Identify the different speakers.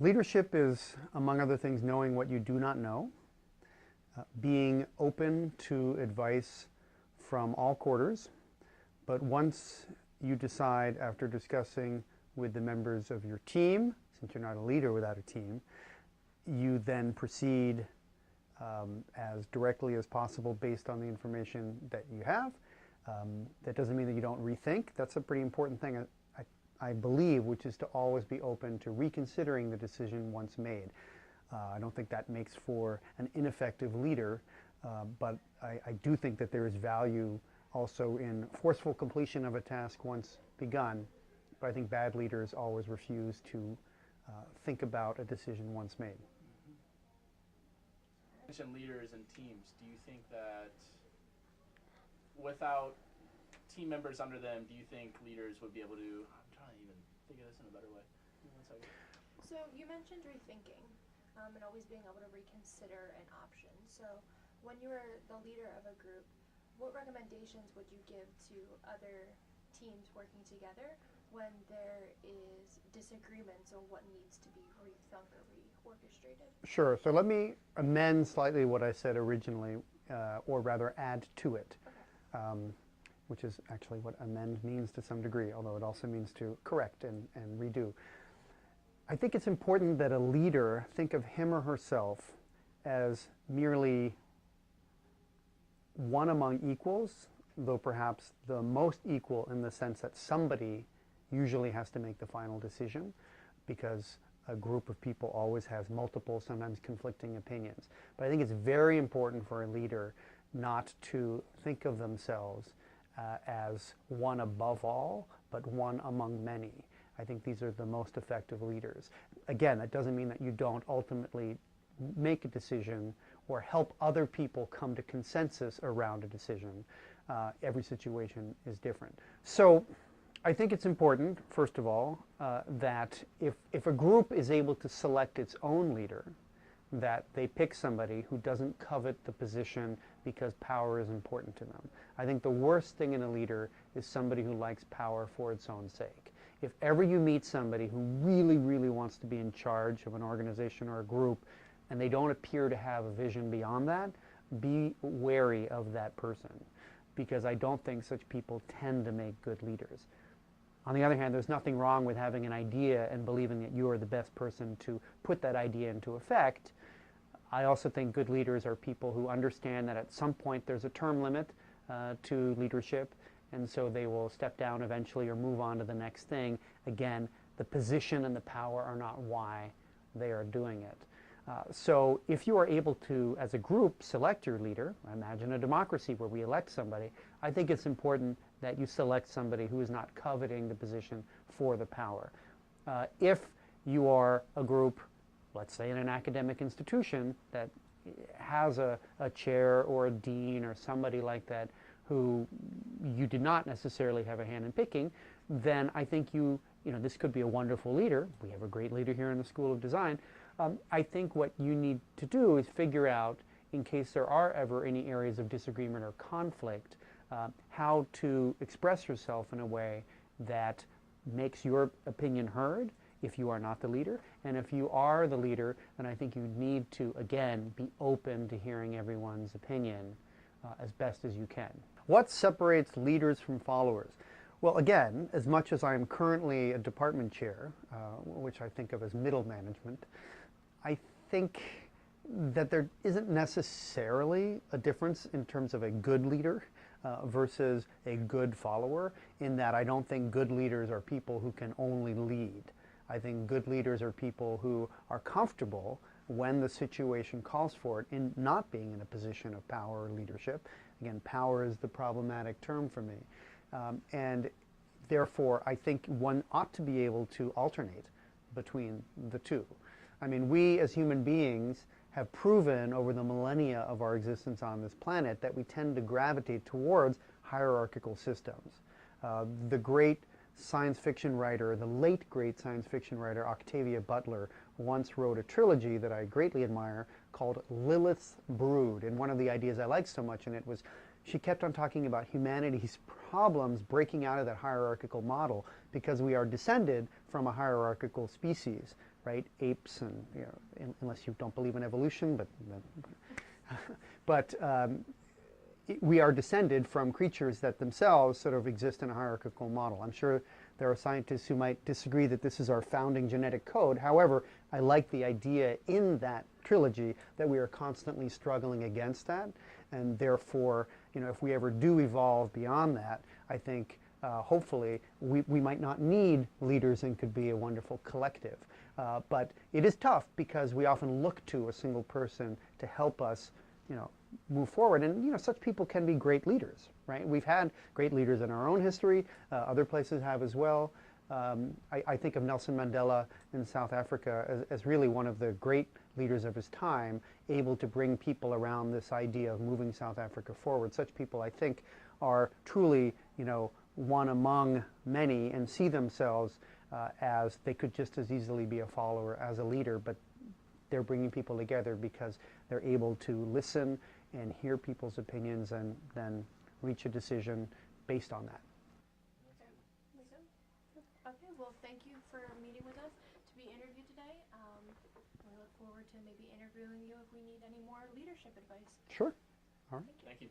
Speaker 1: Leadership is, among other things, knowing what you do not know, being open to advice from all quarters, but once you decide after discussing with the members of your team, since you're not a leader without a team, you then proceed as directly as possible based on the information that you have. That doesn't mean that you don't rethink. That's a pretty important thing, I believe, which is to always be open to reconsidering the decision once made. I don't think that makes for an ineffective leader, but I do think that there is value also in forceful completion of a task once begun. But I think bad leaders always refuse to think about a decision once made.
Speaker 2: You mentioned leaders and teams. Do you think that without team members under them, do you think leaders would be able to, I'm trying to even think of this in a better way. Give me 1 second.
Speaker 3: So you mentioned rethinking and always being able to reconsider an option. So when you were the leader of a group, what recommendations would you give to other teams working together when there is disagreements on what needs to be rethunk or reorchestrated?
Speaker 1: Sure. So let me amend slightly what I said originally, or rather add to it, which is actually what amend means to some degree, although it also means to correct and redo. I think it's important that a leader think of him or herself as merely one among equals, though perhaps the most equal in the sense that somebody usually has to make the final decision, because a group of people always has multiple, sometimes conflicting opinions. But I think it's very important for a leader not to think of themselves as one above all, but one among many. I think these are the most effective leaders. Again, that doesn't mean that you don't ultimately make a decision or help other people come to consensus around a decision. Every situation is different. So I think it's important, first of all, that if a group is able to select its own leader, that they pick somebody who doesn't covet the position because power is important to them. I think the worst thing in a leader is somebody who likes power for its own sake. If ever you meet somebody who really, really wants to be in charge of an organization or a group, and they don't appear to have a vision beyond that, be wary of that person, because I don't think such people tend to make good leaders. On the other hand, there's nothing wrong with having an idea and believing that you are the best person to put that idea into effect. I also think good leaders are people who understand that at some point there's a term limit to leadership, and so they will step down eventually or move on to the next thing. Again, the position and the power are not why they are doing it. So if you are able to, as a group, select your leader, imagine a democracy where we elect somebody, I think it's important that you select somebody who is not coveting the position for the power. If you are a group, let's say in an academic institution, that has a chair or a dean or somebody like that who you did not necessarily have a hand in picking, then I think this could be a wonderful leader. We have a great leader here in the School of Design. I think what you need to do is figure out, in case there are ever any areas of disagreement or conflict, how to express yourself in a way that makes your opinion heard if you are not the leader. And if you are the leader, then I think you need to, again, be open to hearing everyone's opinion as best as you can. What separates leaders from followers? Well, again, as much as I am currently a department chair, which I think of as middle management, I think that there isn't necessarily a difference in terms of a good leader versus a good follower, in that I don't think good leaders are people who can only lead. I think good leaders are people who are comfortable when the situation calls for it in not being in a position of power or leadership. Again, power is the problematic term for me. And therefore, I think one ought to be able to alternate between the two. I mean, we as human beings have proven over the millennia of our existence on this planet that we tend to gravitate towards hierarchical systems. The great science fiction writer, the late great science fiction writer Octavia Butler, once wrote a trilogy that I greatly admire called Lilith's Brood. And one of the ideas I liked so much in it was she kept on talking about humanity's problems breaking out of that hierarchical model because we are descended from a hierarchical species, right? Apes, and unless you don't believe in evolution, but we are descended from creatures that themselves sort of exist in a hierarchical model. I'm sure there are scientists who might disagree that this is our founding genetic code. However, I like the idea in that trilogy that we are constantly struggling against that, and therefore, if we ever do evolve beyond that, I think hopefully we might not need leaders and could be a wonderful collective. But it is tough because we often look to a single person to help us, move forward. And such people can be great leaders, right? We've had great leaders in our own history. Other places have as well. I think of Nelson Mandela in South Africa as really one of the great leaders of his time, able to bring people around this idea of moving South Africa forward. Such people, I think, are truly, one among many, and see themselves as they could just as easily be a follower as a leader, but they're bringing people together because they're able to listen and hear people's opinions and then reach a decision based on that.
Speaker 3: Okay, well, thank you for meeting with us to be interviewed today. We look forward to maybe interviewing you if we need any more leadership advice.
Speaker 1: Sure. All right.
Speaker 2: Thank you.